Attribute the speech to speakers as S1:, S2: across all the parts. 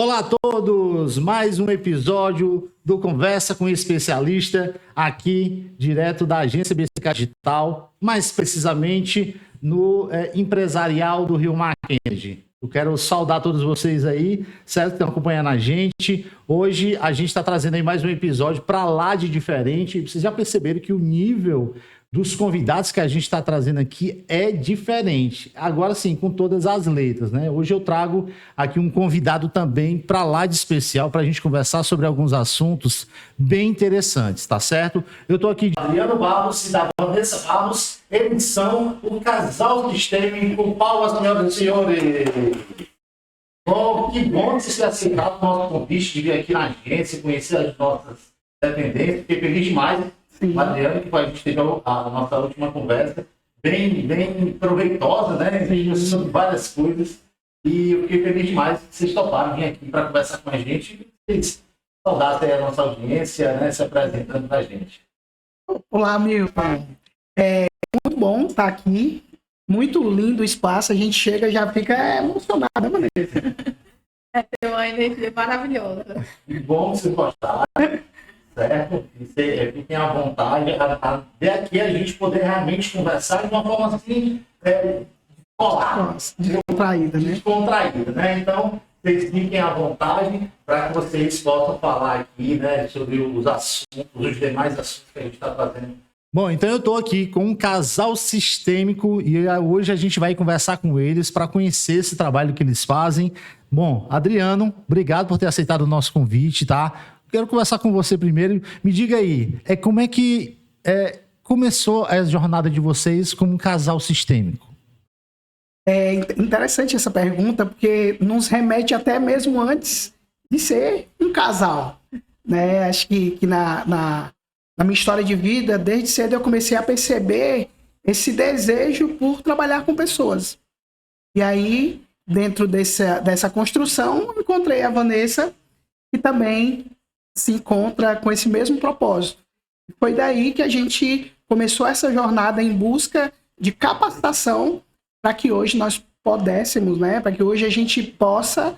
S1: Olá a todos, mais um episódio do Conversa com Especialista, aqui direto da agência BCK Digital, mais precisamente no Empresarial do Rio Mar Kennedy. Eu quero saudar todos vocês aí, certo, que estão acompanhando a gente. Hoje a gente está trazendo aí mais um episódio para lá de diferente. Vocês já perceberam que o nível dos convidados que a gente está trazendo aqui é diferente. Agora sim, com todas as letras, né? Hoje eu trago aqui um convidado também para lá de especial para a gente conversar sobre alguns assuntos bem interessantes, tá certo? Eu estou aqui de Adriano Barros e da Vanessa Barros, edição O Casal Sistêmico. Palmas, senhoras e senhores! Bom, que bom que vocês tenham aceitado o nosso convite de vir aqui na agência, conhecer as nossas dependências. Fiquei feliz demais. Sim. O Adriano, que a gente teve a nossa última conversa, bem proveitosa, né? Sobre várias coisas. E eu fiquei feliz demais que vocês toparam vir aqui para conversar com a gente. Vocês saudassem a nossa audiência, né? Se apresentando para a gente.
S2: Olá, Milton. É muito bom estar aqui. Muito lindo o espaço. A gente chega e já fica emocionado, né, Vanessa?
S3: Tem uma energia maravilhosa.
S1: Que bom que vocês gostaram. Certo? Fiquem à vontade, até aqui a gente poder realmente conversar de uma forma assim,
S2: descontraída, né?
S1: Descontraída, né? Então, vocês fiquem à vontade para que vocês possam falar aqui, né, sobre os assuntos, os demais assuntos que a gente está trazendo. Bom, então eu estou aqui com um casal sistêmico e hoje a gente vai conversar com eles para conhecer esse trabalho que eles fazem. Bom, Adriano, obrigado por ter aceitado o nosso convite, tá? Quero conversar com você primeiro. Me diga aí, como é que começou a jornada de vocês como um casal sistêmico?
S2: É interessante essa pergunta, porque nos remete até mesmo antes de ser um casal, né? Acho que na minha história de vida, desde cedo eu comecei a perceber esse desejo por trabalhar com pessoas. E aí, dentro dessa construção, encontrei a Vanessa, que também se encontra com esse mesmo propósito. Foi daí que a gente começou essa jornada em busca de capacitação para que hoje nós pudéssemos, né, para que hoje a gente possa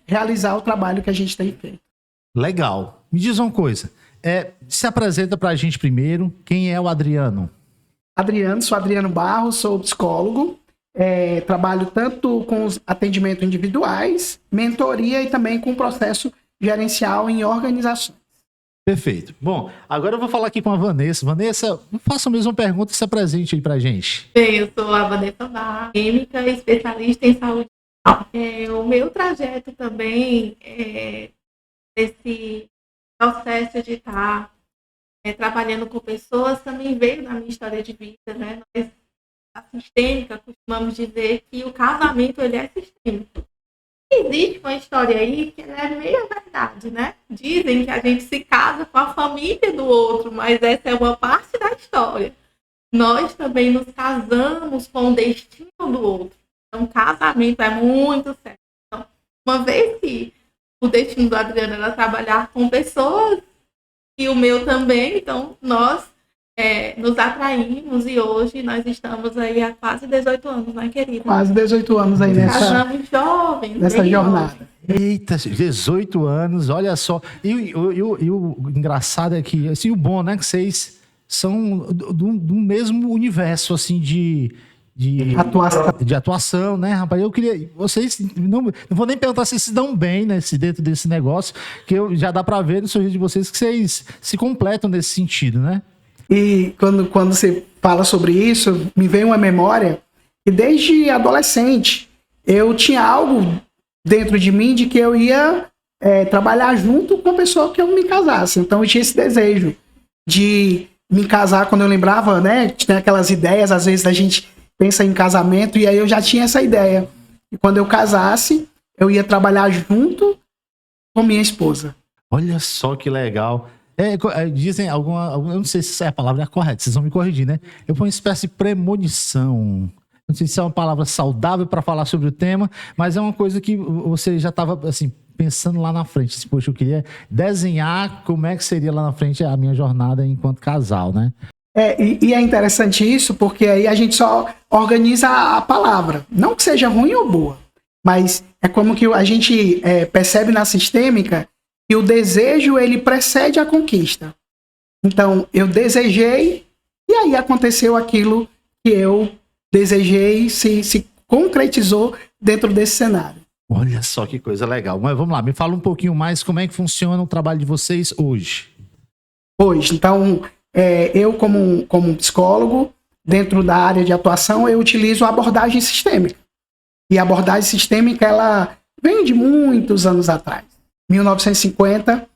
S2: realizar o trabalho que a gente tem feito.
S1: Legal. Me diz uma coisa, se apresenta para a gente primeiro, quem é o Adriano?
S2: Sou Adriano Barros, sou psicólogo, trabalho tanto com os atendimentos individuais, mentoria e também com o processo gerencial em organizações.
S1: Perfeito. Bom, agora eu vou falar aqui com a Vanessa. Vanessa, faça a mesma pergunta e se apresente aí pra gente.
S3: Bem, eu sou a Vanessa Barros, química e especialista em saúde. O meu trajeto também esse processo de estar trabalhando com pessoas também veio da minha história de vida, né? Nós, a sistêmica, costumamos dizer que o casamento ele é sistêmico. Existe uma história aí que é meio verdade, né? Dizem que a gente se casa com a família do outro, mas essa é uma parte da história. Nós também nos casamos com o destino do outro. Então, casamento é muito sério. Então, uma vez que o destino do Adriano era trabalhar com pessoas, e o meu também, então nós nos atraímos e hoje nós estamos aí há quase 18 anos, né, querida?
S2: Quase 18 anos aí nessa jornada.
S1: Eita, 18 anos, olha só. E o engraçado é que, assim, o bom, né, que vocês são do mesmo universo, assim, de atuação, né, rapaz? Eu queria... Vocês... Não vou nem perguntar se dão bem, né, dentro desse negócio, que já dá pra ver no sorriso de vocês que vocês se completam nesse sentido, né?
S2: E quando você fala sobre isso, me vem uma memória que desde adolescente eu tinha algo dentro de mim de que eu ia trabalhar junto com a pessoa que eu me casasse. Então eu tinha esse desejo de me casar quando eu lembrava, né? Tinha aquelas ideias, às vezes a gente pensa em casamento, e aí eu já tinha essa ideia. E quando eu casasse, eu ia trabalhar junto com minha esposa.
S1: Olha só que legal. Dizem eu não sei se essa é a palavra correta, vocês vão me corrigir, né? Eu ponho uma espécie de premonição. Não sei se é uma palavra saudável para falar sobre o tema, mas é uma coisa que você já estava assim, pensando lá na frente. Assim, poxa, eu queria desenhar como é que seria lá na frente a minha jornada enquanto casal, né?
S2: E é interessante isso, porque aí a gente só organiza a palavra. Não que seja ruim ou boa, mas é como que a gente percebe na sistêmica que o desejo, ele precede a conquista. Então, eu desejei e aí aconteceu aquilo que eu desejei, se concretizou dentro desse cenário.
S1: Olha só que coisa legal. Mas vamos lá, me fala um pouquinho mais como é que funciona o trabalho de vocês hoje.
S2: Hoje, então, eu como psicólogo, dentro da área de atuação, eu utilizo a abordagem sistêmica. E a abordagem sistêmica, ela vem de muitos anos atrás. 1950,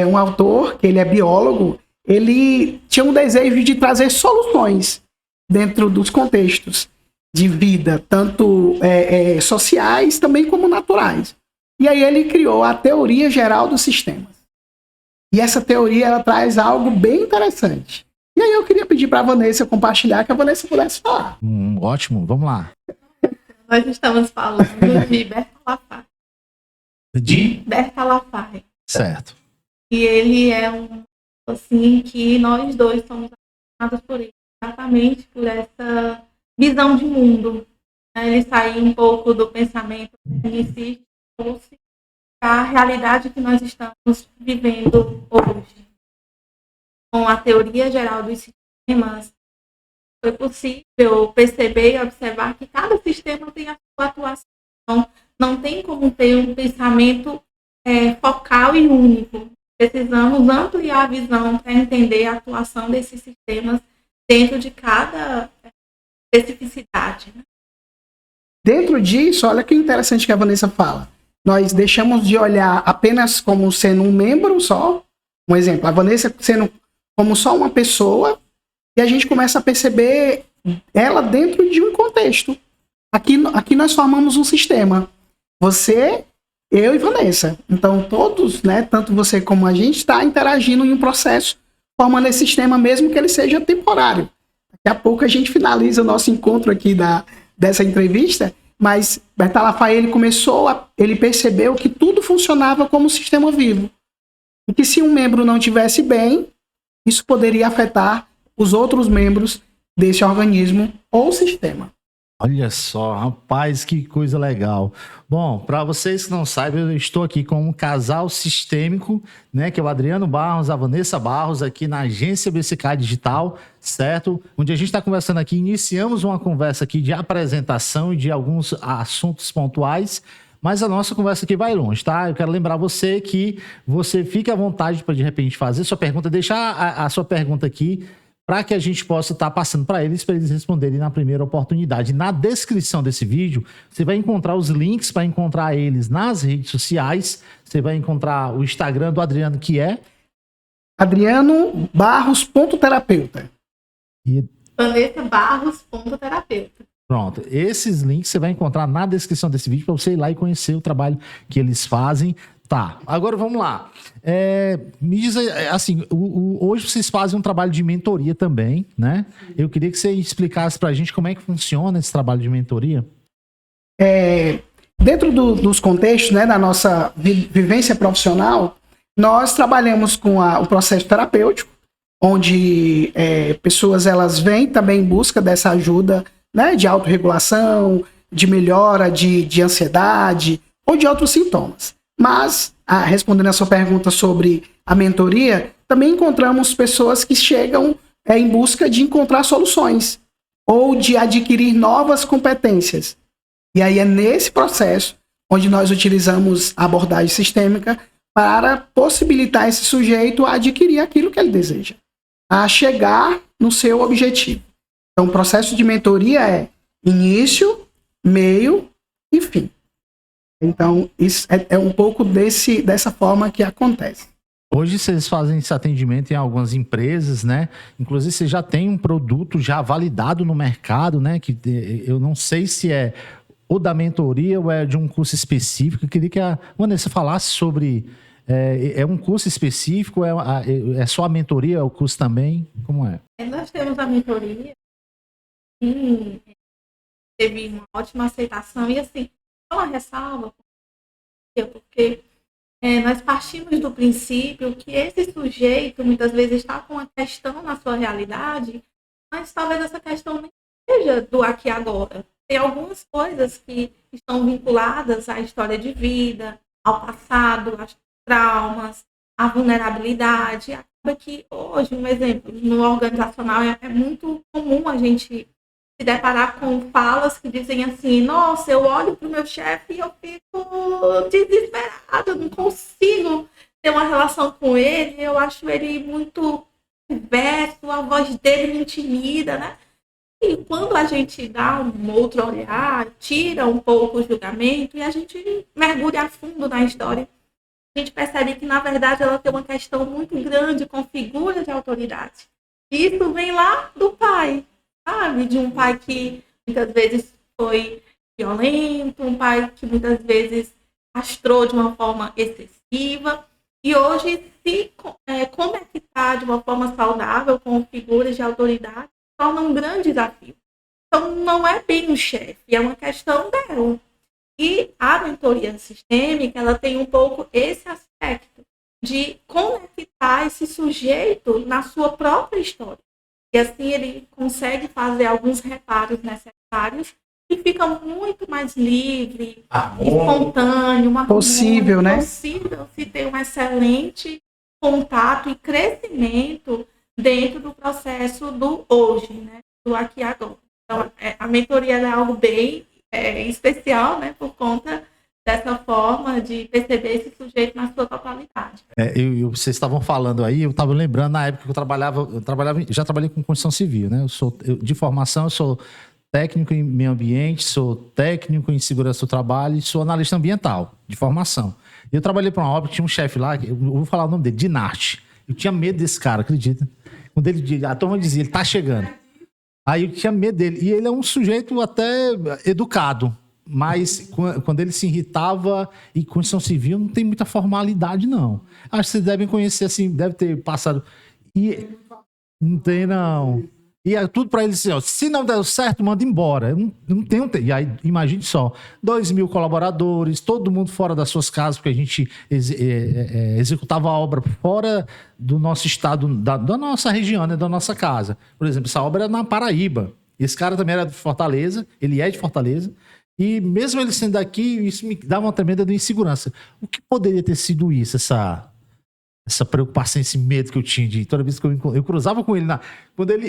S2: um autor, que ele é biólogo, ele tinha um desejo de trazer soluções dentro dos contextos de vida, tanto sociais também como naturais. E aí ele criou a teoria geral dos sistemas. E essa teoria, ela traz algo bem interessante. E aí eu queria pedir para a Vanessa compartilhar, que a Vanessa pudesse falar.
S1: Ótimo, vamos lá.
S3: Nós estamos falando de Bertalanffy.
S1: De?
S3: Bertalanffy.
S1: Certo.
S3: E ele é assim, que nós dois somos apaixonados por ele, exatamente por essa visão de mundo. Ele saiu um pouco do pensamento tecnicista para a realidade que nós estamos vivendo hoje. Com a teoria geral dos sistemas, foi possível perceber e observar que cada sistema tem a sua atuação. Não tem como ter um pensamento focal e único. Precisamos ampliar a visão para entender a atuação desses sistemas dentro de cada especificidade.
S2: Dentro disso, olha que interessante que a Vanessa fala. Nós deixamos de olhar apenas como sendo um membro só. Um exemplo, a Vanessa sendo como só uma pessoa, e a gente começa a perceber ela dentro de um contexto. Aqui nós formamos um sistema. Você, eu e Vanessa. Então todos, né, tanto você como a gente, está interagindo em um processo, formando esse sistema mesmo que ele seja temporário. Daqui a pouco a gente finaliza o nosso encontro aqui dessa entrevista, mas Bertalanffy, ele percebeu que tudo funcionava como um sistema vivo. E que se um membro não estivesse bem, isso poderia afetar os outros membros desse organismo ou sistema.
S1: Olha só, rapaz, que coisa legal. Bom, para vocês que não sabem, eu estou aqui com um casal sistêmico, né, que é o Adriano Barros, a Vanessa Barros, aqui na agência BCK Digital, certo? Onde a gente está conversando aqui, iniciamos uma conversa aqui de apresentação e de alguns assuntos pontuais, mas a nossa conversa aqui vai longe, tá? Eu quero lembrar você que você fique à vontade para, de repente, fazer sua pergunta, deixar a sua pergunta aqui, para que a gente possa estar passando para eles responderem na primeira oportunidade. Na descrição desse vídeo, você vai encontrar os links para encontrar eles nas redes sociais. Você vai encontrar o Instagram do Adriano, que é
S2: Adriano Barros.terapeuta.
S1: E
S3: Vanessa Barros.terapeuta.
S1: pronto, esses links você vai encontrar na descrição desse vídeo para você ir lá e conhecer o trabalho que eles fazem. Tá, agora vamos lá. Me diz assim, hoje vocês fazem um trabalho de mentoria também, né? Eu queria que você explicasse pra gente como é que funciona esse trabalho de mentoria.
S2: Dentro dos contextos, né, da nossa vivência profissional, nós trabalhamos com o processo terapêutico, onde pessoas elas vêm também em busca dessa ajuda, né, de autorregulação, de melhora de ansiedade ou de outros sintomas. Mas, respondendo a sua pergunta sobre a mentoria, também encontramos pessoas que chegam em busca de encontrar soluções ou de adquirir novas competências. E aí é nesse processo onde nós utilizamos a abordagem sistêmica para possibilitar esse sujeito a adquirir aquilo que ele deseja, a chegar no seu objetivo. Então, o processo de mentoria é início, meio e fim. Então, isso é um pouco dessa forma que acontece.
S1: Hoje vocês fazem esse atendimento em algumas empresas, né? Inclusive você já tem um produto já validado no mercado, né? Que eu não sei se é ou da mentoria ou é de um curso específico. Eu queria que a Vanessa falasse sobre... É um curso específico? É só a mentoria? É o curso também? Como é?
S3: Nós temos a mentoria e teve uma ótima aceitação. E assim, uma ressalva, porque nós partimos do princípio que esse sujeito muitas vezes está com uma questão na sua realidade, mas talvez essa questão nem seja do aqui e agora. tem algumas coisas que estão vinculadas à história de vida, ao passado, aos traumas, à vulnerabilidade. Acaba que hoje, um exemplo, no organizacional é muito comum a gente se deparar com falas que dizem assim: nossa, eu olho para o meu chefe e eu fico desesperada, eu não consigo ter uma relação com ele, eu acho ele muito diverso, a voz dele me intimida, né? E quando a gente dá um outro olhar, tira um pouco o julgamento e a gente mergulha a fundo na história, a gente percebe que, na verdade, ela tem uma questão muito grande com figura de autoridade. E isso vem lá do pai, sabe? De um pai que muitas vezes foi violento, um pai que muitas vezes castrou de uma forma excessiva. E hoje se conectar de uma forma saudável com figuras de autoridade torna um grande desafio. Então, não é bem o chefe, é uma questão dela. E a mentoria sistêmica, ela tem um pouco esse aspecto de conectar esse sujeito na sua própria história. E assim ele consegue fazer alguns reparos necessários e fica muito mais livre, espontâneo,
S2: possível, né?
S3: Possível se ter um excelente contato e crescimento dentro do processo do hoje, né? Do aqui e agora. Então, a mentoria é algo bem especial, né? Por conta dessa forma de perceber esse sujeito na sua totalidade.
S1: Vocês estavam falando aí, eu estava lembrando na época que já trabalhei com construção civil, né? De formação, eu sou técnico em meio ambiente, sou técnico em segurança do trabalho e sou analista ambiental, de formação. Eu trabalhei para uma obra, tinha um chefe lá, eu vou falar o nome dele, Dinarte. Eu tinha medo desse cara, acredita? Quando a turma dizia, ele tá chegando. Aí eu tinha medo dele. E ele é um sujeito até educado, mas quando ele se irritava, e construção civil não tem muita formalidade, não. Acho que vocês devem conhecer, assim, deve ter passado. E não tem, não. E é tudo para ele assim, ó, se não der certo, manda embora. Não tem. E aí, imagine só, 2.000 colaboradores, todo mundo fora das suas casas, porque a gente executava a obra fora do nosso estado, da nossa região, né, da nossa casa. Por exemplo, essa obra era na Paraíba. Esse cara também era de Fortaleza, ele é de Fortaleza. E mesmo ele sendo daqui, isso me dava uma tremenda insegurança. O que poderia ter sido isso, essa preocupação, esse medo que eu tinha de toda vez que eu cruzava com ele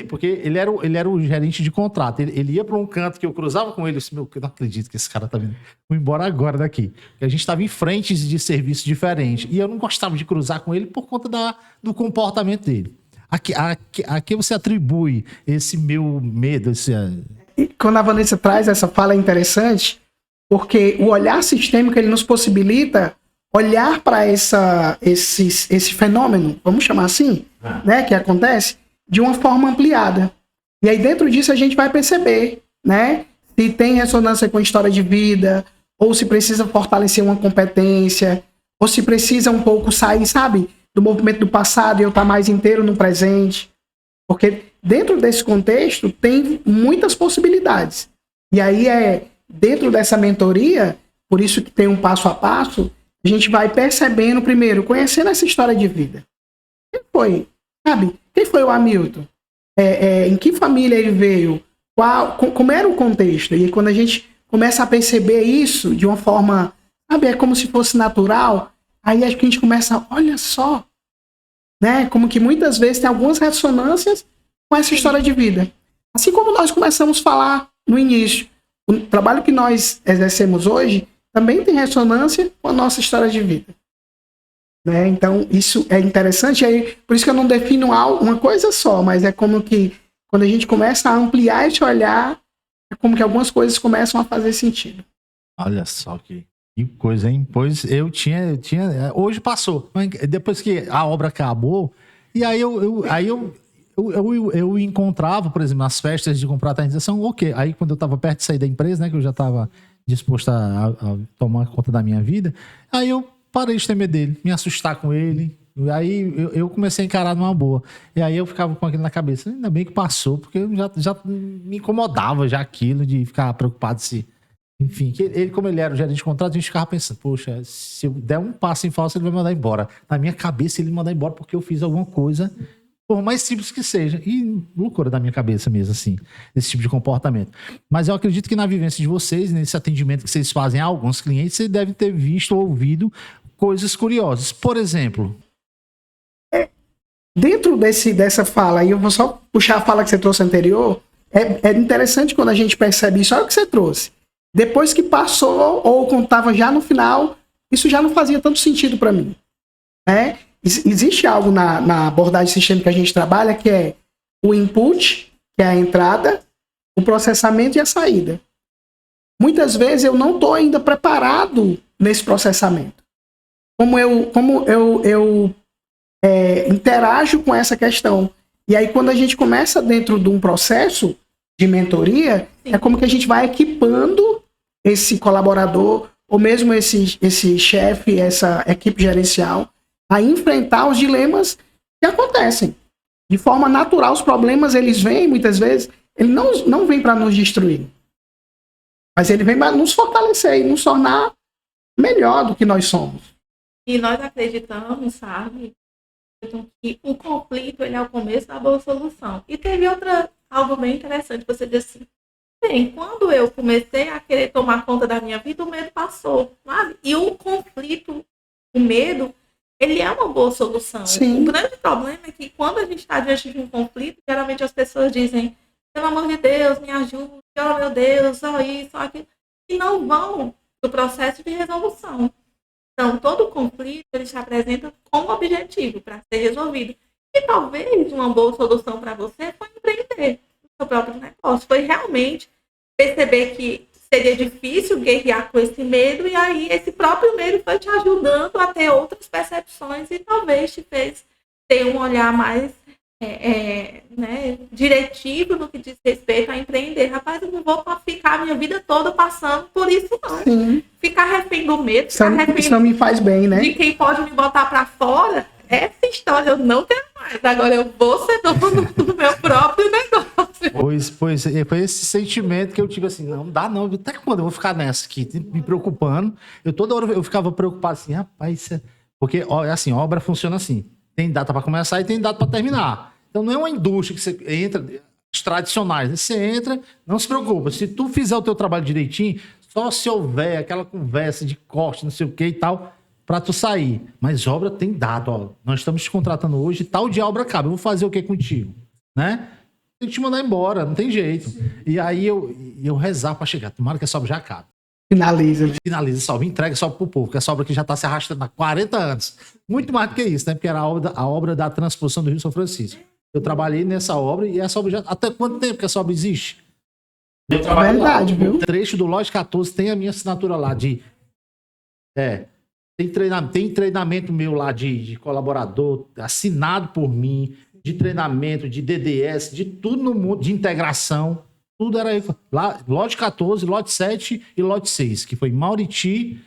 S1: porque ele era o gerente de contrato, ele ia para um canto que eu cruzava com ele, eu disse, eu não acredito que esse cara tá vindo, vou embora agora daqui, porque a gente estava em frentes de serviço diferentes, e eu não gostava de cruzar com ele por conta do comportamento dele. A que você atribui esse meu medo?
S2: E quando a Vanessa traz essa fala é interessante, porque o olhar sistêmico ele nos possibilita olhar para esse fenômeno, vamos chamar assim, né, que acontece, de uma forma ampliada. E aí dentro disso a gente vai perceber, né, se tem ressonância com a história de vida, ou se precisa fortalecer uma competência, ou se precisa um pouco sair, sabe, do movimento do passado e eu estar mais inteiro no presente. Porque dentro desse contexto tem muitas possibilidades. E aí dentro dessa mentoria, por isso que tem um passo a passo, a gente vai percebendo primeiro, conhecendo essa história de vida. Quem foi? Sabe? Quem foi o Hamilton? Em que família ele veio? Como era o contexto? E quando a gente começa a perceber isso de uma forma, sabe, é como se fosse natural, aí acho que a gente começa, olha só, né? Como que muitas vezes tem algumas ressonâncias com essa história de vida. Assim como nós começamos a falar no início, o trabalho que nós exercemos hoje também tem ressonância com a nossa história de vida. Né? Então, isso é interessante. Aí, por isso que eu não defino uma coisa só, mas é como que, quando a gente começa a ampliar esse olhar, é como que algumas coisas começam a fazer sentido.
S1: Olha só que coisa, hein? Pois eu tinha hoje passou. Depois que a obra acabou, e aí eu encontrava, por exemplo, nas festas de confraternização, ok. Aí, quando eu estava perto de sair da empresa, né, que eu já estava disposto a tomar conta da minha vida, aí eu parei de ter medo dele, me assustar com ele, aí eu comecei a encarar numa boa, e aí eu ficava com aquilo na cabeça, ainda bem que passou, porque eu já me incomodava já aquilo de ficar preocupado se, enfim, ele como ele era o gerente de contrato, a gente ficava pensando, poxa, se eu der um passo em falso ele vai me mandar embora, na minha cabeça ele me mandar embora porque eu fiz alguma coisa Por mais simples que seja. E loucura da minha cabeça mesmo, assim, esse tipo de comportamento. Mas eu acredito que na vivência de vocês, nesse atendimento que vocês fazem a alguns clientes, você deve ter visto ou ouvido coisas curiosas. Por exemplo...
S2: Dentro dessa fala, e eu vou só puxar a fala que você trouxe anterior, é interessante quando a gente percebe isso. Olha o que você trouxe. Depois que passou, ou quando estava já no final, isso já não fazia tanto sentido para mim. Né? Existe algo na abordagem sistêmica que a gente trabalha, que é o input, que é a entrada, o processamento e a saída. Muitas vezes eu não estou ainda preparado nesse processamento. Como eu interajo com essa questão. E aí, quando a gente começa dentro de um processo de mentoria, é como que a gente vai equipando esse colaborador, ou mesmo esse chefe, essa equipe gerencial, a enfrentar os dilemas que acontecem. De forma natural, os problemas, eles vêm, muitas vezes, ele não vem para nos destruir. Mas ele vem para nos fortalecer e nos tornar melhor do que nós somos.
S3: E nós acreditamos, sabe, que o conflito ele é o começo da boa solução. E teve algo bem interessante, você disse assim, bem, quando eu comecei a querer tomar conta da minha vida, o medo passou, sabe? E o conflito, o medo, ele é uma boa solução.
S2: Sim.
S3: O grande problema é que quando a gente está diante de um conflito, geralmente as pessoas dizem, pelo amor de Deus, me ajude, oh meu Deus, só isso, só aquilo, e não vão do processo de resolução. Então, todo conflito ele se apresenta como objetivo para ser resolvido. E talvez uma boa solução para você foi empreender o seu próprio negócio. Foi realmente perceber que seria difícil guerrear com esse medo e aí esse próprio medo foi te ajudando a ter outras percepções e talvez te fez ter um olhar mais diretivo no que diz respeito a empreender. Rapaz, eu não vou ficar a minha vida toda passando por isso, não.
S2: Sim.
S3: Ficar refém do medo,
S2: Isso não me faz bem, né?
S3: de quem pode me botar para fora, essa história eu não quero mais. Agora eu vou ser dono do meu próprio negócio.
S1: Pois, foi esse sentimento que eu tive assim, não dá não, até quando eu vou ficar nessa aqui, me preocupando. Toda hora eu ficava preocupado assim, rapaz, porque assim, obra funciona assim. Tem data para começar e tem data para terminar. Então não é uma indústria que você entra, os tradicionais, né? Você entra, não se preocupa. Se tu fizer o teu trabalho direitinho, só se houver aquela conversa de corte, não sei o que e tal, para tu sair. Mas obra tem data, ó. Nós estamos te contratando hoje, tal dia a obra acaba. Eu vou fazer o que contigo? Né? Tem que te mandar embora, não tem jeito. E aí eu rezar para chegar. Tomara que essa obra já acabe. Finaliza essa obra, entrega essa obra pro povo, porque essa obra aqui já está se arrastando há 40 anos. Muito mais do que isso, né? Porque era a obra da transposição do Rio São Francisco. Eu trabalhei nessa obra e essa obra já... Até quanto tempo que essa obra existe? Eu trabalho
S2: Verdade,
S1: lá.
S2: viu?
S1: O trecho do Lote 14 tem a minha assinatura lá de... Tem treinamento meu lá de colaborador, assinado por mim, de treinamento, de DDS, de tudo no mundo, de integração. Tudo era aí. Lá, lote 14, lote 7 e lote 6, que foi Mauriti,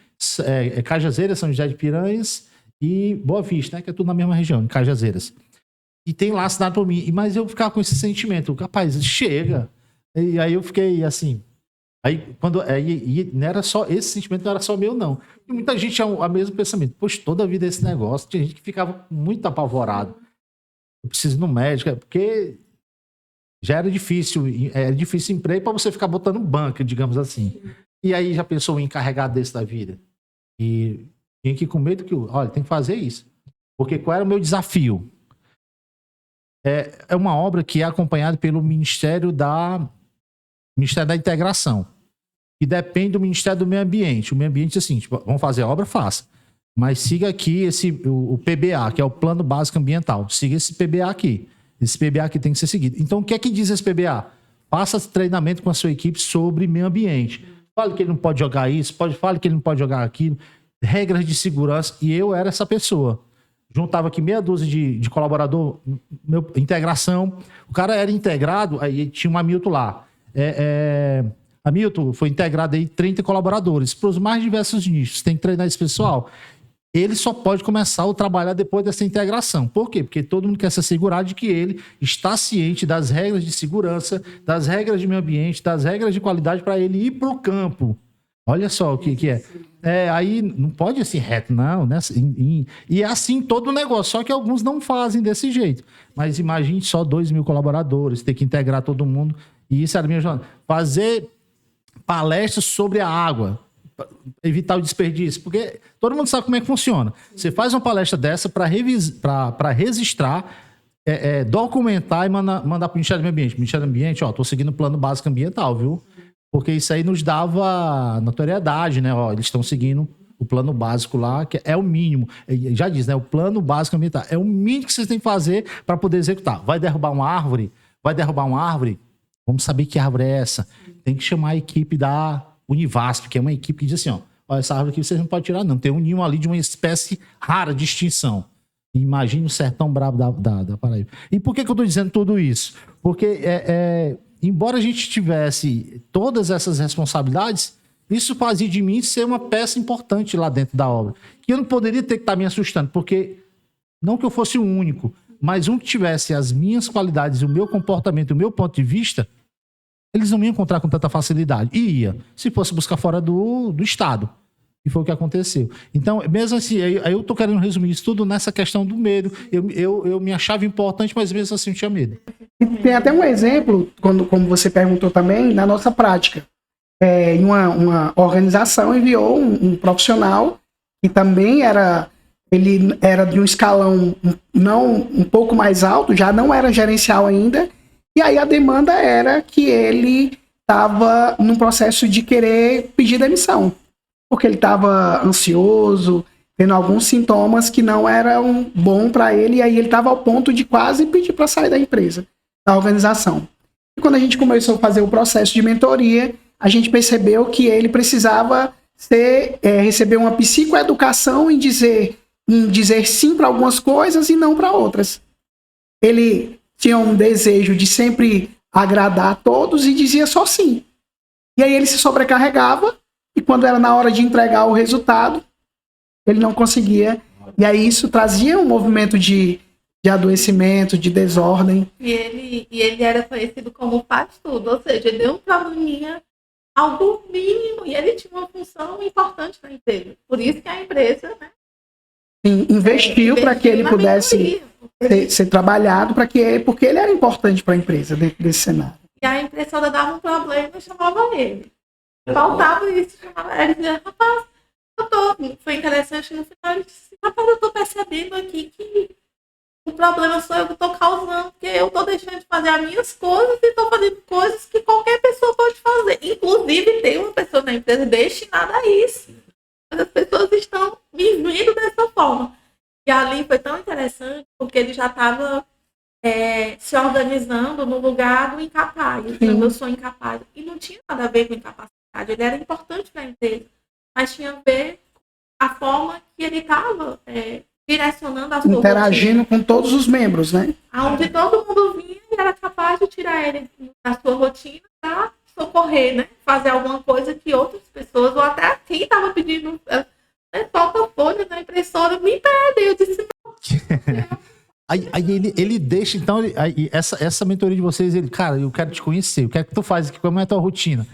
S1: Cajazeiras, São José de Piranhas e Boa Vista, né? Que é tudo na mesma região, em Cajazeiras. E tem lá assinado por mim. Mas eu ficava com esse sentimento, rapaz, chega. E aí eu fiquei assim. Aí não era só esse sentimento, não era só meu, não. E muita gente tinha o mesmo pensamento. Poxa, toda a vida esse negócio. Tinha gente que ficava muito apavorado. Eu preciso ir no médico, porque já era difícil emprego para você ficar botando banca, digamos assim. E aí já pensou em encarregado desse da vida. E tinha que ir com medo que, olha, tem que fazer isso. Porque qual era o meu desafio? É uma obra que é acompanhada pelo Ministério da Integração, que depende do Ministério do Meio Ambiente. O Meio Ambiente é assim, tipo, vamos fazer a obra, faça. Mas siga aqui o PBA, que é o Plano Básico Ambiental. Siga esse PBA aqui. Esse PBA aqui tem que ser seguido. Então, o que é que diz esse PBA? Faça treinamento com a sua equipe sobre meio ambiente. Fale que ele não pode jogar isso, fale que ele não pode jogar aquilo. Regras de segurança. E eu era essa pessoa. Juntava aqui meia dúzia de colaborador, integração. O cara era integrado, aí tinha um Hamilton lá. Hamilton foi integrado aí 30 colaboradores. Para os mais diversos nichos, tem que treinar esse pessoal. Ele só pode começar a trabalhar depois dessa integração. Por quê? Porque todo mundo quer se assegurar de que ele está ciente das regras de segurança, das regras de meio ambiente, das regras de qualidade para ele ir para o campo. Olha só o que é. Aí não pode assim reto, não, né? E é assim todo o negócio, só que alguns não fazem desse jeito. Mas imagine só 2.000 colaboradores, ter que integrar todo mundo. E isso era minha jornada. Fazer palestras sobre a água, evitar o desperdício, porque todo mundo sabe como é que funciona. Você faz uma palestra dessa para registrar, documentar e mandar para o Ministério do Meio Ambiente. Ministério do Ambiente, ó, tô seguindo o plano básico ambiental, viu? Porque isso aí nos dava notoriedade, né? Ó, eles estão seguindo o plano básico lá, que é o mínimo. Já diz, né? O plano básico ambiental é o mínimo que vocês têm que fazer para poder executar. Vai derrubar uma árvore? Vamos saber que árvore é essa. Tem que chamar a equipe da Univasp, que é uma equipe que diz assim, ó, essa árvore aqui vocês não podem tirar, não. Tem um ninho ali de uma espécie rara de extinção. Imagine o sertão brabo da Paraíba. E por que eu estou dizendo tudo isso? Porque embora a gente tivesse todas essas responsabilidades, isso fazia de mim ser uma peça importante lá dentro da obra. Que eu não poderia ter que estar me assustando, porque não que eu fosse o único, mas um que tivesse as minhas qualidades, o meu comportamento, o meu ponto de vista, eles não me iam encontrar com tanta facilidade. E ia, se fosse buscar fora do Estado. E foi o que aconteceu. Então, mesmo assim, aí eu tô querendo resumir isso tudo nessa questão do medo. Eu me achava importante, mas mesmo assim eu tinha medo.
S2: E tem até um exemplo, como você perguntou também, na nossa prática. Em uma organização enviou um profissional que também ele era de um escalão um pouco mais alto, já não era gerencial ainda, e aí a demanda era que ele estava num processo de querer pedir demissão, porque ele estava ansioso, tendo alguns sintomas que não eram bons para ele, e aí ele estava ao ponto de quase pedir para sair da empresa, da organização. E quando a gente começou a fazer o processo de mentoria, a gente percebeu que ele precisava receber uma psicoeducação em dizer sim para algumas coisas e não para outras. Ele tinha um desejo de sempre agradar a todos e dizia só sim. E aí ele se sobrecarregava e quando era na hora de entregar o resultado, ele não conseguia. E aí isso trazia um movimento de adoecimento, de desordem.
S3: E ele era conhecido como faz tudo, ou seja, ele deu um probleminha, algo mínimo, e ele tinha uma função importante na empresa. Por isso que a empresa, né,
S2: investiu para que ele pudesse ser trabalhado, porque ele era importante para a empresa dentro desse cenário.
S3: E a impressora dava um problema e chamava ele. Faltava isso, chamava ele e dizia, rapaz, foi interessante no final, ele disse, rapaz, eu estou percebendo aqui que o problema sou eu que estou causando, porque eu estou deixando de fazer as minhas coisas e estou fazendo coisas que qualquer pessoa pode fazer. Inclusive, tem uma pessoa na empresa destinada a isso. Mas as pessoas estão vivendo dessa forma. E ali foi tão interessante, porque ele já estava se organizando no lugar do incapaz. Eu sou incapaz. E não tinha nada a ver com incapacidade. Ele era importante para a empresa. Mas tinha a ver com a forma que ele estava direcionando a sua
S2: interagindo
S3: rotina,
S2: com todos os membros, né?
S3: onde todo mundo vinha e era capaz de tirar ele da sua rotina para socorrer, né? Fazer alguma coisa que outras pessoas, ou até quem estava pedindo falta folha na impressora, me pede. Eu disse, não.
S1: Aí ele deixa, então, essa mentoria de vocês, cara, eu quero te conhecer, eu quero que tu faz aqui, como é a tua rotina.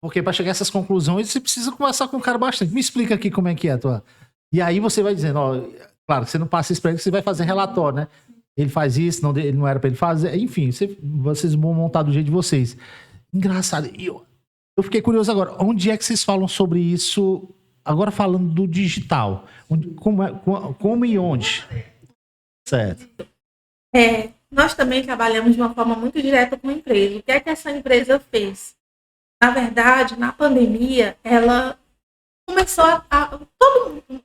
S1: Porque para chegar a essas conclusões, você precisa conversar com o cara bastante. Me explica aqui como é que é a tua... E aí você vai dizendo, ó, claro, você não passa isso pra ele, você vai fazer relatório, né? Ele faz isso, ele não era para ele fazer, enfim, vocês vão montar do jeito de vocês. Engraçado. E eu fiquei curioso agora, onde é que vocês falam sobre isso, agora falando do digital? Como e onde? Certo.
S3: Nós também trabalhamos de uma forma muito direta com a empresa. O que é que essa empresa fez? Na verdade, na pandemia, ela começou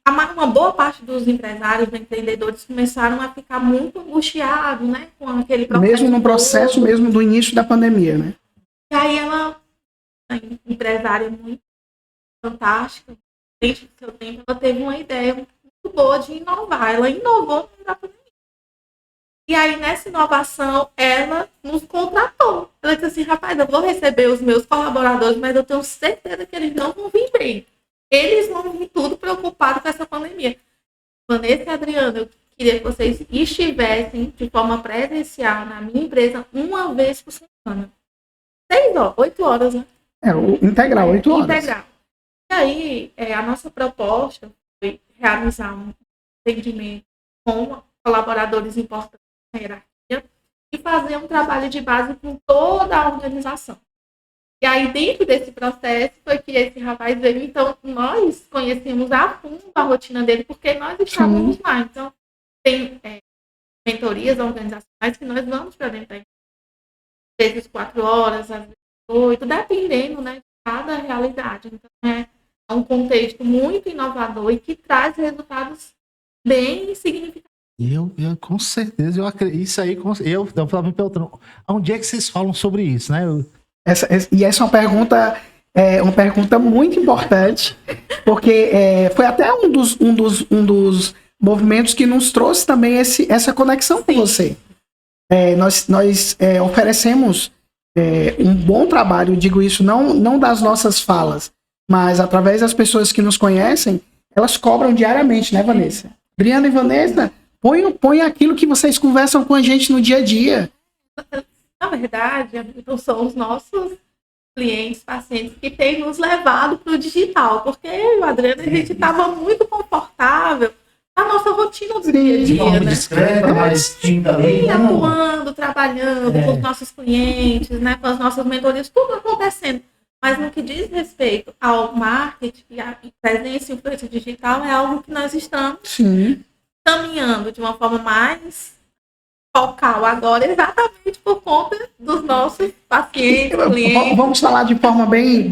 S3: uma boa parte dos empresários, dos empreendedores começaram a ficar muito angustiados, né, com aquele processo.
S2: Mesmo no processo mesmo do início da pandemia, né?
S3: E aí ela, a empresária muito fantástica, dentro do seu tempo, ela teve uma ideia muito boa de inovar. Ela inovou no meio da pandemia. E aí, nessa inovação, ela nos contratou. Ela disse assim, rapaz, eu vou receber os meus colaboradores, mas eu tenho certeza que eles não vão vir bem. Eles vão vir tudo preocupados com essa pandemia. Vanessa e Adriana, eu queria que vocês estivessem de forma presencial na minha empresa uma vez por semana. 8 horas, né?
S2: O integral, 8 horas.
S3: Integral. E aí, a nossa proposta foi realizar um atendimento com colaboradores importantes na hierarquia e fazer um trabalho de base com toda a organização. E aí, dentro desse processo, foi que esse rapaz veio. Então, nós conhecemos a fundo a rotina dele, porque nós estávamos lá. Então, tem mentorias organizacionais que nós vamos para dentro da empresa. Às vezes 4 horas, às vezes 8, dependendo, né, de cada realidade. Então, é um contexto muito inovador e que traz resultados bem significativos.
S1: Eu com certeza, eu acredito. Isso aí, eu falava me perguntando, onde é que vocês falam sobre isso, né?
S2: Essa é uma pergunta muito importante, porque foi até um dos movimentos que nos trouxe também essa conexão com você. Nós oferecemos um bom trabalho, digo isso não das nossas falas, mas através das pessoas que nos conhecem, elas cobram diariamente, né, Vanessa? Adriana e Vanessa, põe aquilo que vocês conversam com a gente no dia a dia.
S3: Na verdade, são os nossos clientes, pacientes que têm nos levado para o digital, porque eu e o Adriano, a gente estava muito confortável na nossa rotina do dia a dia, né?
S1: Discreta, mais tímida ali.
S3: Atuando, trabalhando com os nossos clientes, né, com as nossas mentorias, tudo acontecendo. Mas no que diz respeito ao marketing e à presença e influência digital, é algo que nós estamos caminhando de uma forma mais focal agora, exatamente por conta dos nossos pacientes, clientes.
S2: Vamos falar de forma bem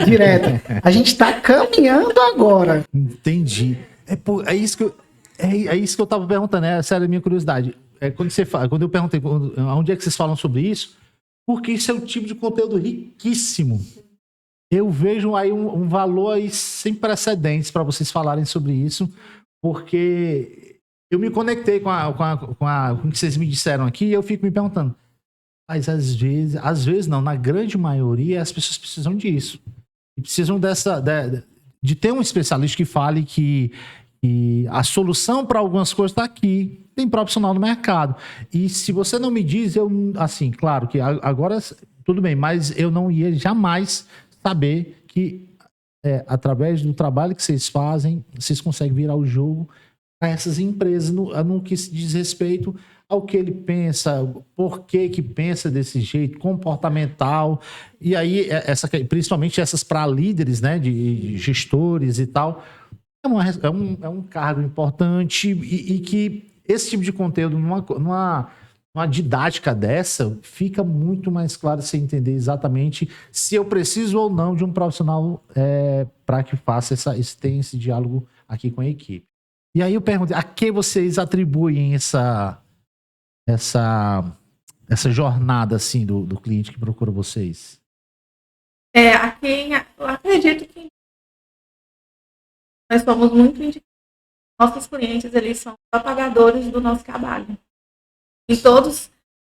S2: direta. A gente está caminhando agora.
S1: Entendi. É isso que eu estava perguntando, né? Essa era a minha curiosidade. Quando eu perguntei onde é que vocês falam sobre isso, porque isso é um tipo de conteúdo riquíssimo. Eu vejo aí um valor aí sem precedentes para vocês falarem sobre isso, porque eu me conectei com o que vocês me disseram aqui e eu fico me perguntando, mas às vezes não, na grande maioria as pessoas precisam disso. E precisam de ter um especialista que fale que a solução para algumas coisas está aqui, tem profissional no mercado. E se você não me diz, assim, claro que agora tudo bem, mas eu não ia jamais saber que através do trabalho que vocês fazem, vocês conseguem virar o jogo a essas empresas no que se diz respeito ao que ele pensa, por que pensa desse jeito, comportamental. E aí, principalmente essas para líderes, né, de gestores e tal, é um cargo importante e que esse tipo de conteúdo numa didática dessa fica muito mais claro você entender exatamente se eu preciso ou não de um profissional para que faça tenha esse diálogo aqui com a equipe. E aí eu pergunto, a que vocês atribuem essa jornada assim do cliente que procura vocês?
S3: A quem eu acredito que nós somos muito indicados. Nossos clientes, eles são propagadores do nosso trabalho. E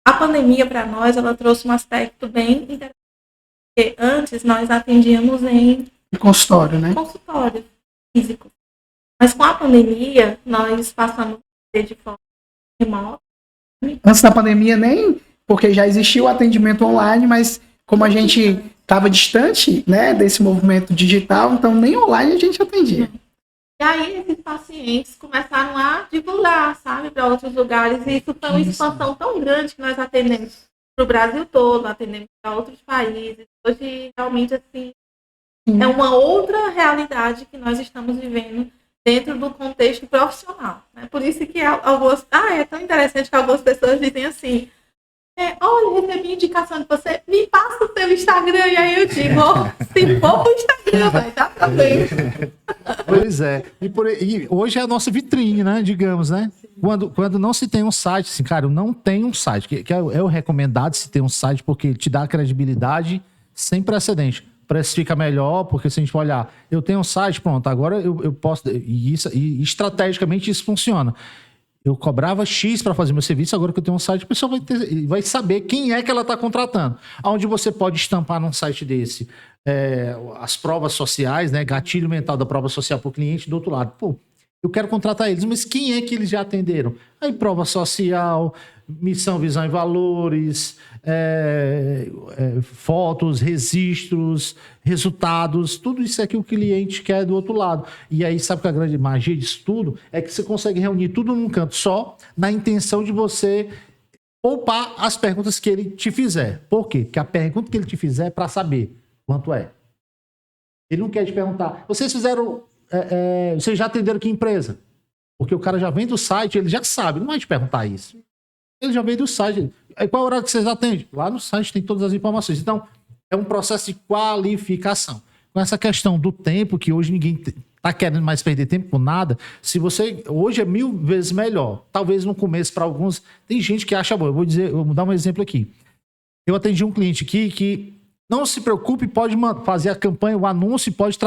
S3: a pandemia para nós, ela trouxe um aspecto bem interessante. Porque antes nós atendíamos em
S2: consultório, né?
S3: Consultório físico. Mas com a pandemia, nós passamos de forma remota.
S2: Antes da pandemia, nem porque já existia o atendimento online, mas como a gente estava distante, né, desse movimento digital, então nem online a gente atendia.
S3: E aí esses pacientes começaram a divulgar, sabe, para outros lugares. E isso foi uma expansão tão grande que nós atendemos para o Brasil todo, atendemos para outros países. Hoje, realmente, assim, é uma outra realidade que nós estamos vivendo dentro do contexto profissional. Né? Por isso que é tão interessante que algumas pessoas dizem assim, olha, recebi indicação de você, me passa o seu Instagram. E aí eu digo, se for pro Instagram, vai dar pra ver.
S1: Pois é. E hoje é a nossa vitrine, né? Digamos, né? Quando não se tem um site, assim, cara, eu não tenho um site, que é o recomendado se ter um site, porque te dá credibilidade sem precedente. Precifica melhor, porque se a gente for olhar, eu tenho um site, pronto, agora eu posso, e estrategicamente isso funciona. Eu cobrava X para fazer meu serviço, agora que eu tenho um site, o pessoal vai saber quem é que ela está contratando. Onde você pode estampar num site desse as provas sociais, né? Gatilho mental da prova social para o cliente, do outro lado. Pô, Eu quero contratar eles, mas quem é que eles já atenderam? Aí prova social, missão, visão e valores, fotos, registros, resultados, tudo isso é que o cliente quer do outro lado. E aí, sabe que a grande magia disso tudo é que você consegue reunir tudo num canto só, na intenção de você poupar as perguntas que ele te fizer. Por quê? Porque a pergunta que ele te fizer é para saber quanto é. Ele não quer te perguntar, vocês fizeram, vocês já atenderam que empresa? Porque o cara já vem do site, ele já sabe, não vai te perguntar isso. Ele já veio do site. Aí, qual é o horário que vocês atendem? Lá no site tem todas as informações. Então, é um processo de qualificação. Com essa questão do tempo, que hoje ninguém está querendo mais perder tempo com nada, se você... Hoje é 1000 vezes melhor. Talvez no começo, para alguns... Tem gente que acha bom. Eu vou dar um exemplo aqui. Eu atendi um cliente aqui que... Não se preocupe, pode fazer a campanha, o anúncio, pode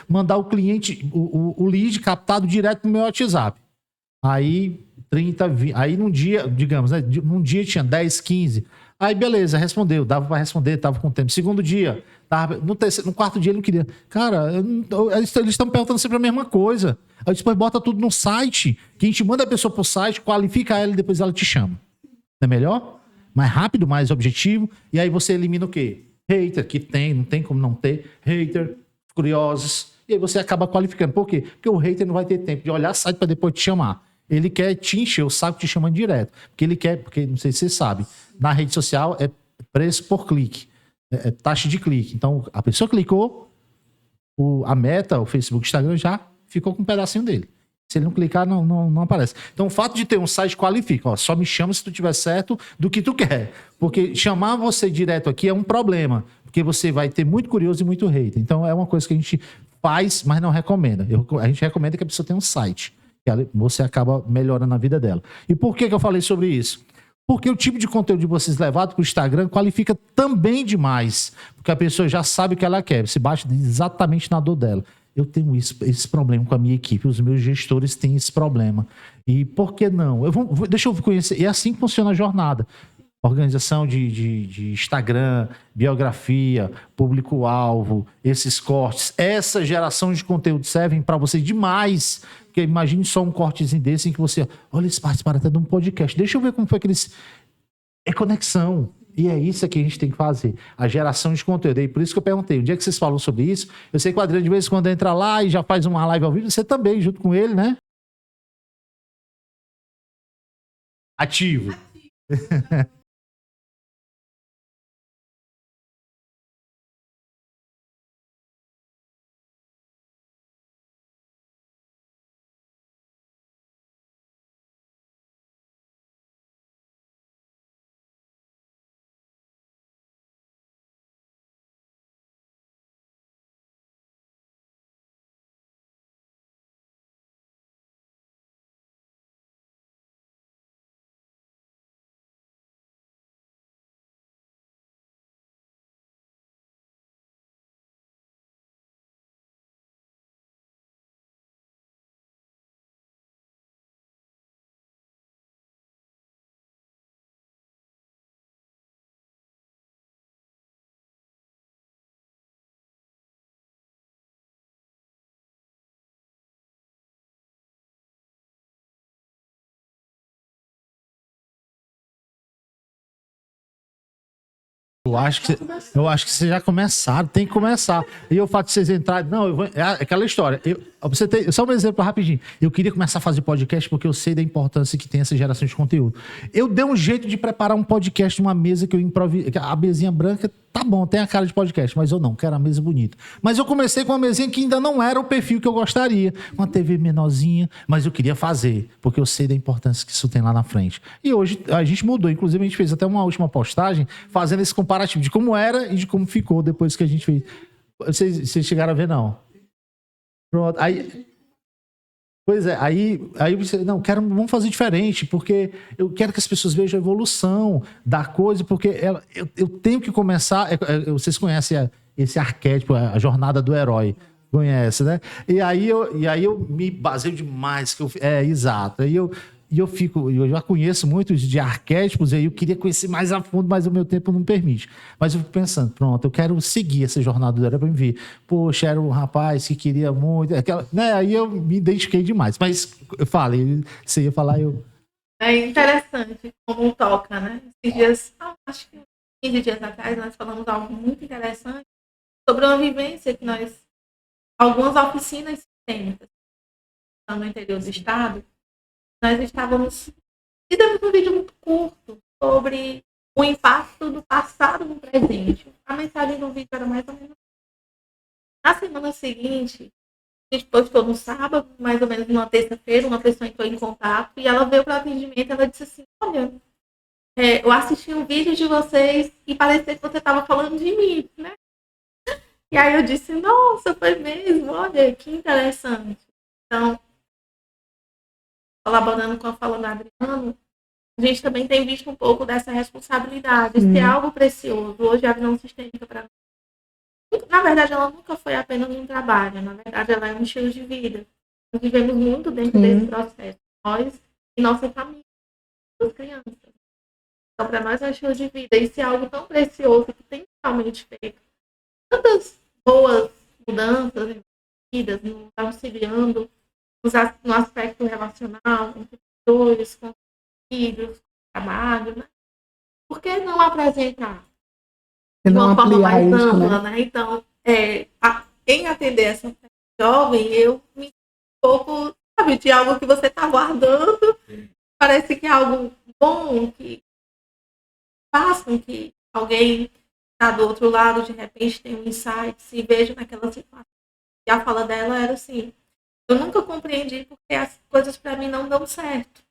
S1: mandar o cliente, o lead captado direto no meu WhatsApp. Aí, 30, 20, aí num dia, digamos, né? Num dia tinha 10, 15. Aí, beleza, respondeu, dava para responder, tava com tempo. Segundo dia, no quarto dia ele não queria. Cara, eles estão perguntando sempre a mesma coisa. Aí depois bota tudo no site, que a gente manda a pessoa pro site, qualifica ela e depois ela te chama. Não é melhor? Mais rápido, mais objetivo. E aí você elimina o quê? Hater, que não tem como não ter. Hater, curiosos. E aí você acaba qualificando. Por quê? Porque o hater não vai ter tempo de olhar o site para depois te chamar. Ele quer te encher o saco te chamando direto. Porque não sei se você sabe, na rede social é preço por clique. É taxa de clique. Então, a pessoa clicou, a Meta, o Facebook, o Instagram já ficou com um pedacinho dele. Se ele não clicar, não aparece. Então, o fato de ter um site qualifica. Ó, só me chama se tu tiver certo do que tu quer. Porque chamar você direto aqui é um problema. Porque você vai ter muito curioso e muito hater. Então, é uma coisa que a gente faz, mas não recomenda. A gente recomenda que a pessoa tenha um site. Você acaba melhorando a vida dela. E por que eu falei sobre isso? Porque o tipo de conteúdo de vocês levado para o Instagram qualifica também demais. Porque a pessoa já sabe o que ela quer. Você bate exatamente na dor dela. Eu tenho esse problema com a minha equipe. Os meus gestores têm esse problema. E por que não? Deixa eu conhecer. É assim que funciona a jornada. Organização de Instagram, biografia, público-alvo, esses cortes. Essa geração de conteúdo servem para você demais. Porque imagine só um cortezinho desse em que você... Olha, eles participaram até de um podcast. Deixa eu ver como foi que eles... É conexão. E é isso que a gente tem que fazer. A geração de conteúdo. E por isso que eu perguntei. Um dia que vocês falam sobre isso, eu sei que o Adriano de vez em quando entra lá e já faz uma live ao vivo. Você também, junto com ele, né? Ativo. Eu acho que vocês já começaram, tem que começar. E o fato de vocês entrarem. Não, é aquela história. Você tem, só um exemplo rapidinho. Eu queria começar a fazer podcast porque eu sei da importância que tem essa geração de conteúdo. Eu dei um jeito de preparar um podcast numa mesa que eu improvisei. A mesinha branca, tá bom, tem a cara de podcast, mas eu não, quero a mesa bonita. Mas eu comecei com uma mesinha que ainda não era o perfil que eu gostaria. Uma TV menorzinha, mas eu queria fazer, porque eu sei da importância que isso tem lá na frente. E hoje a gente mudou, inclusive a gente fez até uma última postagem fazendo esse comparativo de como era e de como ficou depois que a gente fez. Vocês chegaram a ver, não? Pronto, aí... Pois é, aí você, não, vamos fazer diferente, porque eu quero que as pessoas vejam a evolução da coisa, porque eu tenho que começar, vocês conhecem esse arquétipo, a jornada do herói, conhece, né? E aí eu me baseio demais, exato, aí E eu já conheço muitos de arquétipos, e aí eu queria conhecer mais a fundo, mas o meu tempo não permite. Mas eu fico pensando, pronto, eu quero seguir essa jornada do Herói pra me ver. Poxa, era um rapaz que queria muito, né? Aí eu me identifiquei demais. Mas eu falei, você ia falar, eu...
S3: É interessante como toca, né? Esses dias, acho que 15 dias atrás, nós falamos algo muito interessante sobre uma vivência que algumas oficinas sistêmicas no interior do estado, nós estávamos, fizemos um vídeo muito curto sobre o impacto do passado no presente. A mensagem do vídeo era mais ou menos. Na semana seguinte, a gente postou no sábado, mais ou menos numa terça-feira, uma pessoa entrou em contato e ela veio para o atendimento e ela disse assim, olha, eu assisti um vídeo de vocês e parecia que você estava falando de mim, né? E aí eu disse, nossa, foi mesmo, olha, que interessante. Então, colaborando com a fala do Adriano, a gente também tem visto um pouco dessa responsabilidade. Se é algo precioso, hoje a visão sistêmica para nós. Na verdade, ela nunca foi apenas um trabalho, na verdade, ela é um estilo de vida. Nós vivemos muito dentro desse processo, nós e nossa família, as crianças. Então, para nós é um estilo de vida. E se é algo tão precioso que tem realmente feito tantas boas mudanças em vidas, nos auxiliando no aspecto relacional, com professores, com filhos, com trabalho, né? Por que não apresentar de uma forma mais ampla, né? Então, em atender essa jovem, eu me um pouco, sabe, de algo que você está guardando, parece que é algo bom, que faz com que alguém está do outro lado, de repente tem um insight, se veja naquela situação. E a fala dela era assim, eu nunca compreendi porque as coisas para mim não dão certo.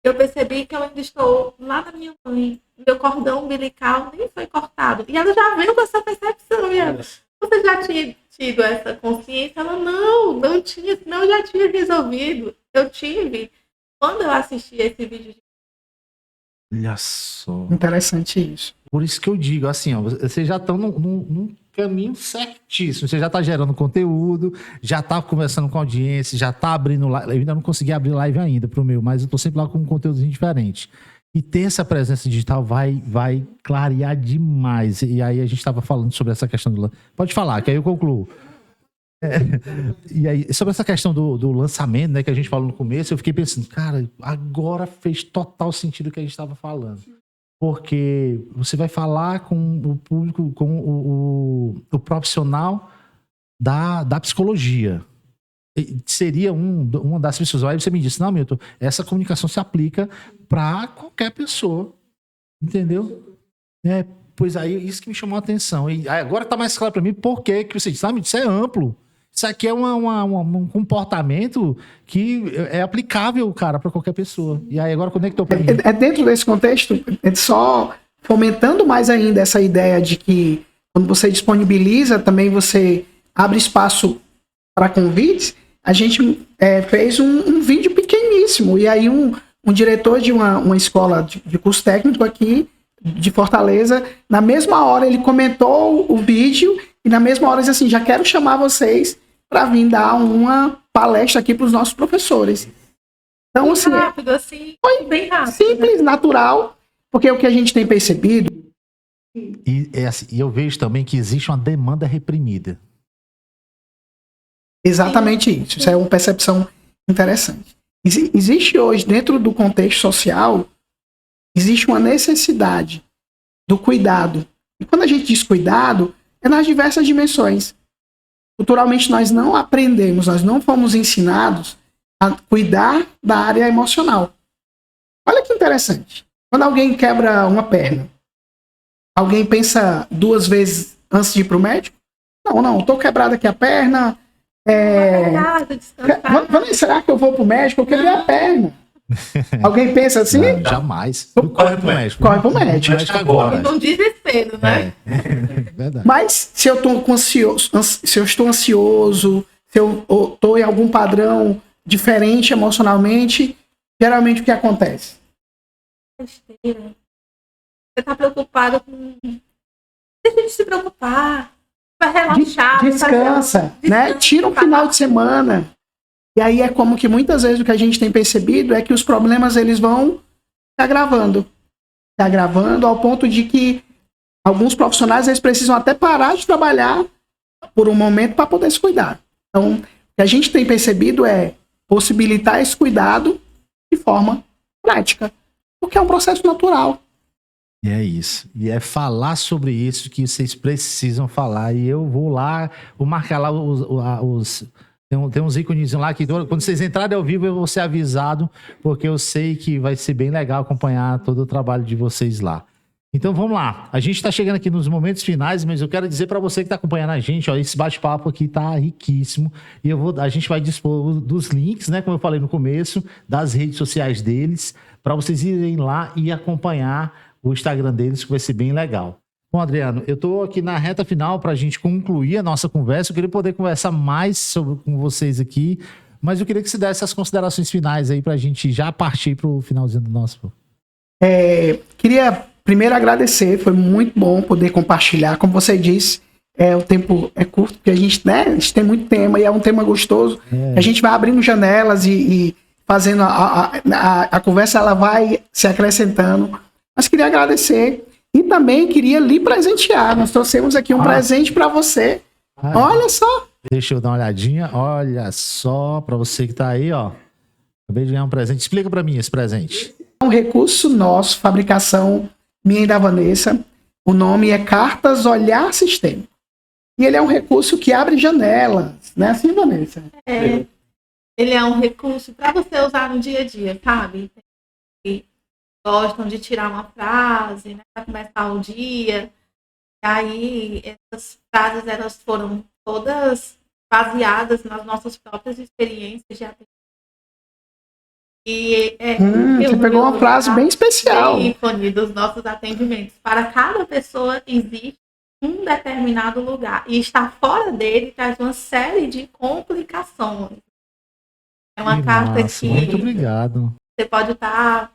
S3: Eu percebi que eu ainda estou lá na minha mãe. Meu cordão umbilical nem foi cortado. E ela já veio com essa percepção. E ela, você já tinha tido essa consciência? Ela, não tinha, senão eu já tinha resolvido. Eu tive. Quando eu assisti esse vídeo de...
S1: Olha só.
S2: Interessante isso.
S1: Por isso que eu digo, assim, ó, vocês já estão num caminho certíssimo. Você já está gerando conteúdo, já está conversando com a audiência, já está abrindo live. Eu ainda não consegui abrir live ainda pro meu, mas eu estou sempre lá com um conteúdo diferente. E ter essa presença digital vai clarear demais. E aí a gente estava falando sobre essa questão do... Pode falar, que aí eu concluo. E aí, sobre essa questão do lançamento, né, que a gente falou no começo, eu fiquei pensando, cara, agora fez total sentido o que a gente estava falando. Porque você vai falar com o público, com o profissional da psicologia. E seria uma das pessoas. Aí você me disse, não, Milton, essa comunicação se aplica para qualquer pessoa. Entendeu? Pois aí, isso que me chamou a atenção. E agora está mais claro para mim por que você disse, isso é amplo. Isso aqui é um comportamento que é aplicável, cara, para qualquer pessoa. E aí agora conectou para mim.
S2: Dentro desse contexto, só fomentando mais ainda essa ideia de que quando você disponibiliza, também você abre espaço para convites. A gente fez um vídeo pequeníssimo. E aí um diretor de uma escola de curso técnico aqui de Fortaleza, na mesma hora ele comentou o vídeo e na mesma hora disse assim, já quero chamar vocês para vir dar uma palestra aqui para os nossos professores. Então, assim,
S3: rápido, assim,
S2: foi
S3: bem rápido,
S2: simples,
S3: né?
S2: Natural, porque o que a gente tem percebido...
S1: E eu vejo também que existe uma demanda reprimida.
S2: Exatamente isso. Isso é uma percepção interessante. Existe hoje, dentro do contexto social, existe uma necessidade do cuidado. E quando a gente diz cuidado, é nas diversas dimensões. Culturalmente, nós não aprendemos, nós não fomos ensinados a cuidar da área emocional. Olha que interessante. Quando alguém quebra uma perna, alguém pensa 2 vezes antes de ir para o médico? Não, estou quebrada aqui a perna. Será que eu vou para o médico? Eu quebrei a perna. Alguém pensa assim?
S1: Não, jamais. Corre pro médico.
S2: Corre pro médico.
S1: Agora.
S3: Com desespero, né?
S1: Verdade.
S2: Mas se eu estou ansioso, se eu estou em algum padrão diferente emocionalmente, geralmente o que acontece?
S3: Besteira. Você tá preocupado com... Deixa de se preocupar. Vai relaxar.
S2: Descansa, né? Tira um final de semana. E aí é como que muitas vezes o que a gente tem percebido é que os problemas eles vão se agravando ao ponto de que alguns profissionais eles precisam até parar de trabalhar por um momento para poder se cuidar. Então, o que a gente tem percebido é possibilitar esse cuidado de forma prática, porque é um processo natural.
S1: E é isso. E é falar sobre isso que vocês precisam falar. E eu vou lá, vou marcar lá os tem uns ícones lá que quando vocês entrarem ao vivo eu vou ser avisado, porque eu sei que vai ser bem legal acompanhar todo o trabalho de vocês lá. Então vamos lá. A gente está chegando aqui nos momentos finais, mas eu quero dizer para você que está acompanhando a gente, ó, esse bate-papo aqui tá riquíssimo. E a gente vai dispor dos links, né, como eu falei no começo, das redes sociais deles, para vocês irem lá e acompanhar o Instagram deles, que vai ser bem legal. Bom, Adriano, eu estou aqui na reta final para a gente concluir a nossa conversa. Eu queria poder conversar mais com vocês aqui, mas eu queria que você desse as considerações finais aí para a gente já partir para o finalzinho do nosso.
S2: Queria primeiro agradecer, foi muito bom poder compartilhar. Como você disse, o tempo é curto, porque a gente tem muito tema e é um tema gostoso. A gente vai abrindo janelas e fazendo a conversa, ela vai se acrescentando. Mas queria agradecer. E também queria lhe presentear. Nós trouxemos aqui um presente para você. Olha só.
S1: Deixa eu dar uma olhadinha. Olha só, para você que tá aí, ó. Acabei de ganhar um presente. Explica para mim esse presente.
S2: É um recurso nosso, fabricação minha e da Vanessa. O nome é Cartas Olhar Sistema. E ele é um recurso que abre janelas. Não é assim, Vanessa?
S3: Ele é um recurso para você usar no dia a dia, sabe? Gostam de tirar uma frase, né, para começar o dia. E aí, essas frases, elas foram todas baseadas nas nossas próprias experiências de atendimento. E
S2: você pegou uma frase bem especial.
S3: Ícone dos nossos atendimentos. Para cada pessoa existe um determinado lugar. E estar fora dele traz uma série de complicações. É uma carta que...
S1: Muito obrigado.
S3: Você pode estar...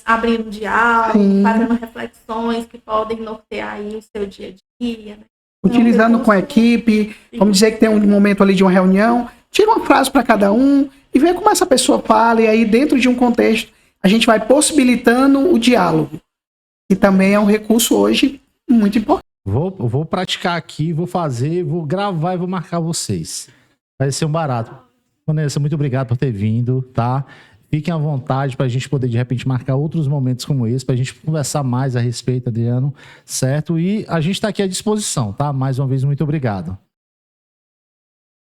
S3: abrindo diálogo, fazendo reflexões que podem nortear aí o seu dia a dia. Né?
S2: Utilizando com a equipe, vamos dizer que tem um momento ali de uma reunião, tira uma frase para cada um e vê como essa pessoa fala, e aí dentro de um contexto a gente vai possibilitando o diálogo, que também é um recurso hoje muito importante.
S1: Vou praticar aqui, vou fazer, vou gravar e vou marcar vocês. Vai ser um barato. Vanessa, muito obrigado por ter vindo, tá? Fiquem à vontade para a gente poder, de repente, marcar outros momentos como esse, para a gente conversar mais a respeito, Adriano, certo? E a gente está aqui à disposição, tá? Mais uma vez, muito obrigado.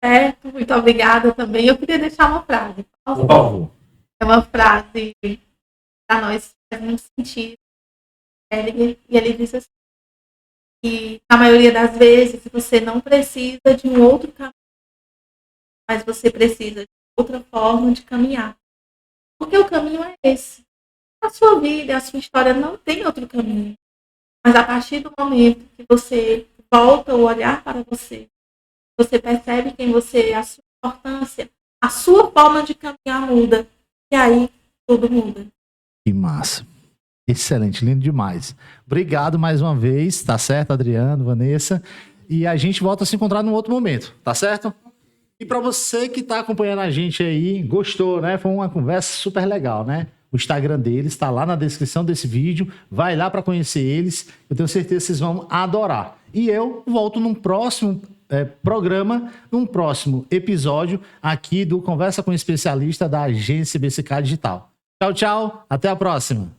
S3: Certo, muito obrigada também. Eu queria deixar uma frase.
S1: Por favor.
S3: É uma frase para nós faz muito sentido. E ele diz assim, que na maioria das vezes você não precisa de um outro caminho, mas você precisa de outra forma de caminhar. Porque o caminho é esse. A sua vida, a sua história não tem outro caminho. Mas a partir do momento que você volta o olhar para você, você percebe quem você é, a sua importância, a sua forma de caminhar muda. E aí tudo muda.
S1: Que massa. Excelente, lindo demais. Obrigado mais uma vez, tá certo, Adriano, Vanessa? E a gente volta a se encontrar num outro momento, tá certo? E para você que está acompanhando a gente aí, gostou, né? Foi uma conversa super legal, né? O Instagram deles está lá na descrição desse vídeo. Vai lá para conhecer eles. Eu tenho certeza que vocês vão adorar. E eu volto num próximo programa, num próximo episódio aqui do Conversa com o Especialista da agência BCK Digital. Tchau, tchau. Até a próxima.